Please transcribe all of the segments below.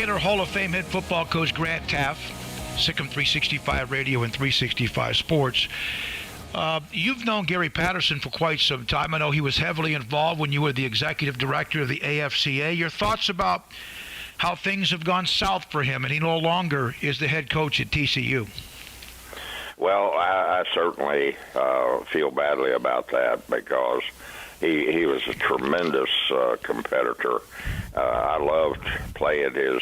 Baylor Hall of Fame head football coach Grant Teaff, Sikkim 365 Radio and 365 Sports. You've known Gary Patterson for quite some time. I know he was heavily involved when you were the executive director of the AFCA. Your thoughts about how things have gone south for him, and he no longer is the head coach at TCU? Well, I certainly feel badly about that because he was a tremendous competitor. I loved playing his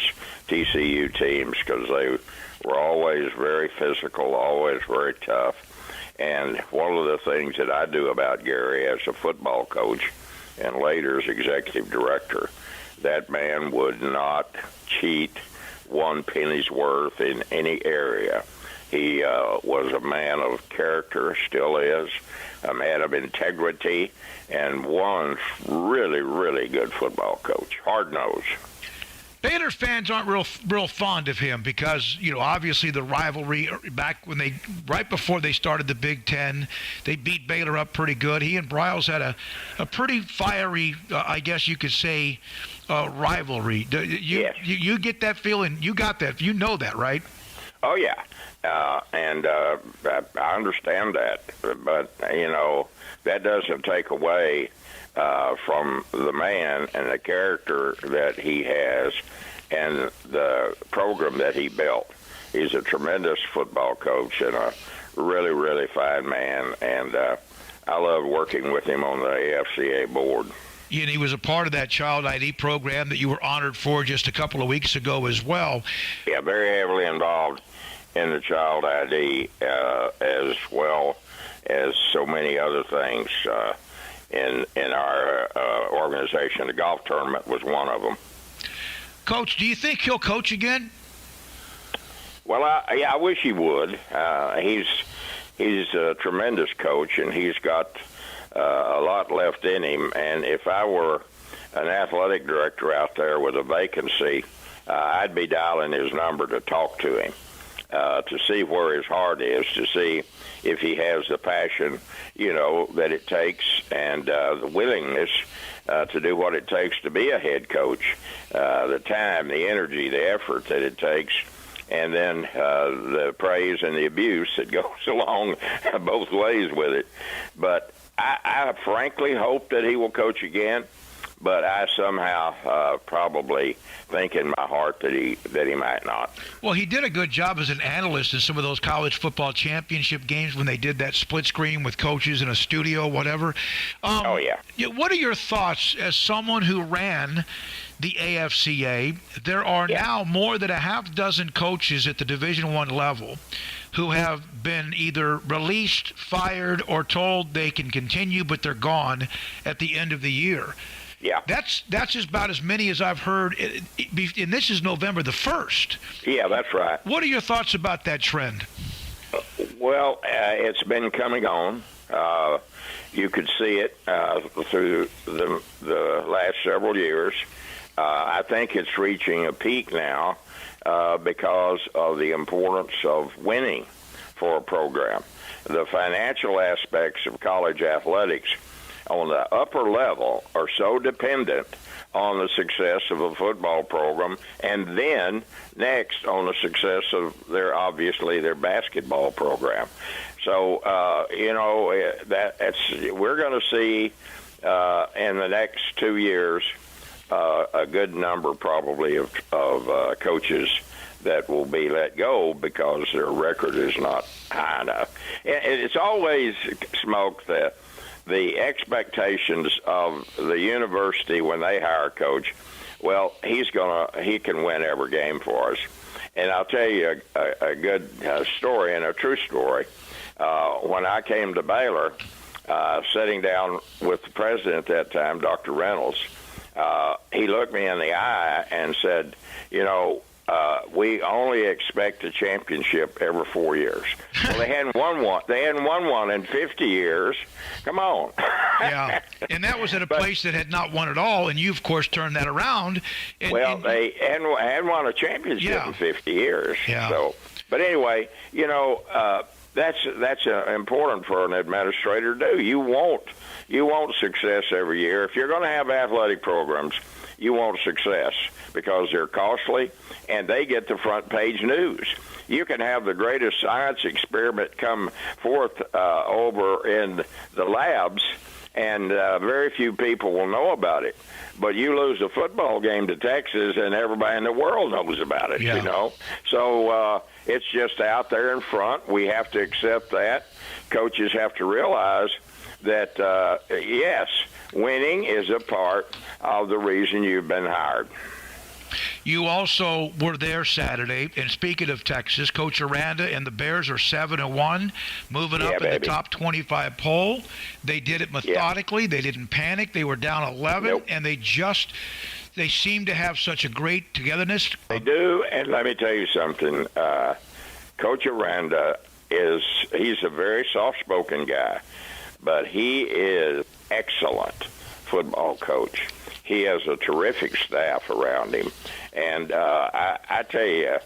TCU teams because they were always very physical, always very tough. And one of the things that I do about Gary as a football coach and later as executive director, that man would not cheat one penny's worth in any area. He was a man of character, still is, a man of integrity, and one really, really good football coach, hard-nosed. Baylor fans aren't real fond of him because, obviously the rivalry back right before they started the Big Ten, they beat Baylor up pretty good. He and Briles had a pretty fiery, I guess you could say, rivalry. Yes. You get that feeling? You got that? You know that, right? Oh, yeah. And I understand that. But, that doesn't take away from the man and the character that he has and the program that he built. He's a tremendous football coach and a really, really fine man, and I love working with him on the AFCA board. And he was a part of that Child ID program that you were honored for just a couple of weeks ago as well. Yeah, very heavily involved in the Child ID as well as so many other things in our organization. The golf tournament was one of them. Coach, do you think he'll coach again? Well, I wish he would. He's a tremendous coach, and he's got a lot left in him. And if I were an athletic director out there with a vacancy, I'd be dialing his number to talk to him, to see where his heart is, to see if he has the passion, that it takes, and the willingness to do what it takes to be a head coach, the time, the energy, the effort that it takes, and then the praise and the abuse that goes along both ways with it. But I frankly hope that he will coach again. But I somehow probably think in my heart that he might not. Well, he did a good job as an analyst in some of those college football championship games when they did that split screen with coaches in a studio, whatever. Oh, yeah. What are your thoughts as someone who ran the AFCA? There are now more than a half dozen coaches at the Division I level who have been either released, fired, or told they can continue, but they're gone at the end of the year. Yeah. That's just about as many as I've heard, and this is November the 1st. Yeah, that's right. What are your thoughts about that trend? Well, it's been coming on. You could see it through the last several years. I think it's reaching a peak now because of the importance of winning for a program. The financial aspects of college athletics on the upper level are so dependent on the success of a football program, and then next on the success of their basketball program. So we're going to see in the next 2 years a good number probably of coaches that will be let go because their record is not high enough. It's always smoked that the expectations of the university when they hire a coach, well, he can win every game for us. And I'll tell you a good story and a true story. When I came to Baylor, sitting down with the president at that time, Dr. Reynolds, he looked me in the eye and said, we only expect a championship every 4 years. Well, they hadn't won one. They hadn't won one in 50 years. Come on. Yeah, and that was at a place that had not won at all, and you, of course, turned that around. They hadn't won a championship in 50 years. Yeah. So, but anyway, that's important for an administrator to do. You want success every year. If you're going to have athletic programs, you want success because they're costly and they get the front page news. You can have the greatest science experiment come forth over in the labs, and very few people will know about it. But you lose a football game to Texas, and everybody in the world knows about it, yeah. you know. So it's just out there in front. We have to accept that. Coaches have to realize that, yes, winning is a part of the reason you've been hired. You also were there Saturday, and speaking of Texas, Coach Aranda and the Bears are 7-1, moving up in the top 25 poll. They did it methodically. Yeah. They didn't panic. They were down 11, nope. And they seem to have such a great togetherness. They do, and let me tell you something. Coach Aranda he's a very soft-spoken guy, but he is excellent football coach. He has a terrific staff around him. And I tell you,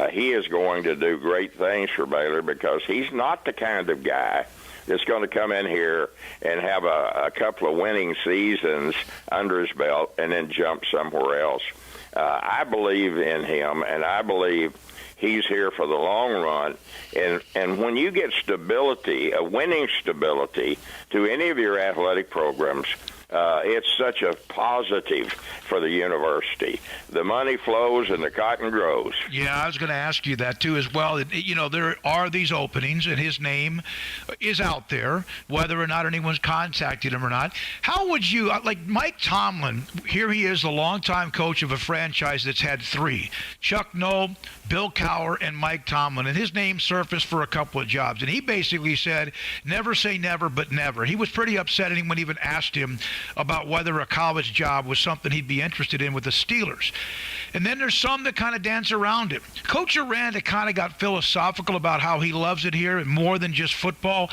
he is going to do great things for Baylor because he's not the kind of guy that's going to come in here and have a couple of winning seasons under his belt and then jump somewhere else. I believe in him, and I believe he's here for the long run. And when you get stability, a winning stability, to any of your athletic programs, it's such a positive for the university. The money flows and the cotton grows. Yeah, I was going to ask you that too as well. You know, there are these openings, and his name is out there, whether or not anyone's contacted him or not. How would you, like Mike Tomlin, here he is, the longtime coach of a franchise that's had three, Chuck Noll, Bill Cowher, and Mike Tomlin, and his name surfaced for a couple of jobs, and he basically said, never say never, but never. He was pretty upset, and anyone even asked him about whether a college job was something he'd be interested in with the Steelers. And then there's some that kind of dance around it. Coach Aranda kind of got philosophical about how he loves it here and more than just football,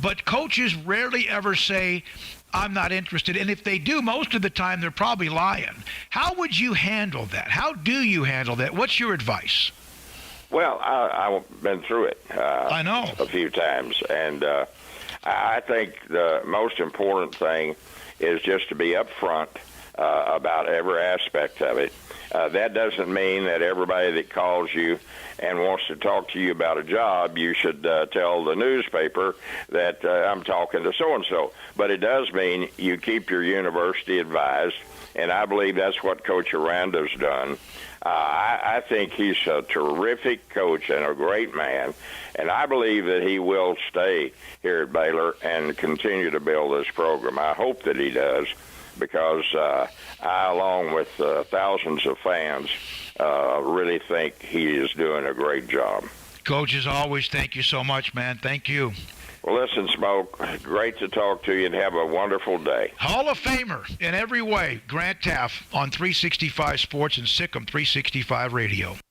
but coaches rarely ever say, I'm not interested. And if they do, most of the time they're probably lying. How would you handle that? How do you handle that? What's your advice? Well, I've been through it I know a few times, and I think the most important thing is just to be upfront about every aspect of it. That doesn't mean that everybody that calls you and wants to talk to you about a job, you should tell the newspaper that I'm talking to so-and-so. But it does mean you keep your university advised, and I believe that's what Coach Aranda's done. I think he's a terrific coach and a great man, and I believe that he will stay here at Baylor and continue to build this program. I hope that he does, because I, along with thousands of fans, really think he is doing a great job. Coach, as always, thank you so much, man. Thank you. Well, listen, Smoke, great to talk to you, and have a wonderful day. Hall of Famer in every way, Grant Teaff on 365 Sports and Sikkim 365 Radio.